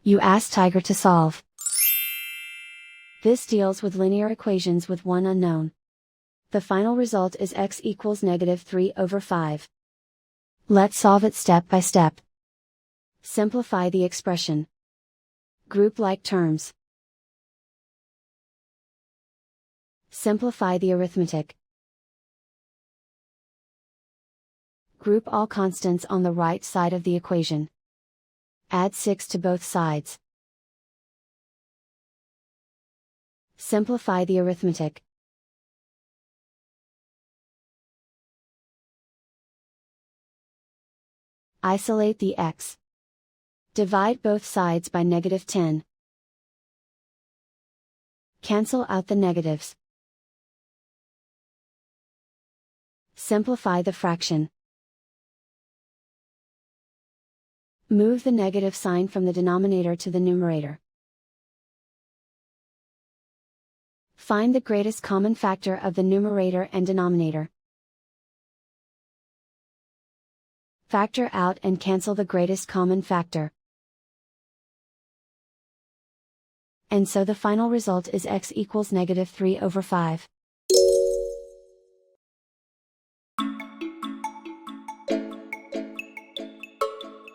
You ask Tiger to solve. This deals with linear equations with one unknown. The final result is x equals -3/5. Let's solve it step by step. Simplify the expression. Group like terms. Simplify the arithmetic. Group all constants on the right side of the equation. Add 6 to both sides. Simplify the arithmetic. Isolate the x. Divide both sides by -10. Cancel out the negatives. Simplify the fraction. Move the negative sign from the denominator to the numerator. Find the greatest common factor of the numerator and denominator. Factor out and cancel the greatest common factor. And so the final result is x equals -3/5.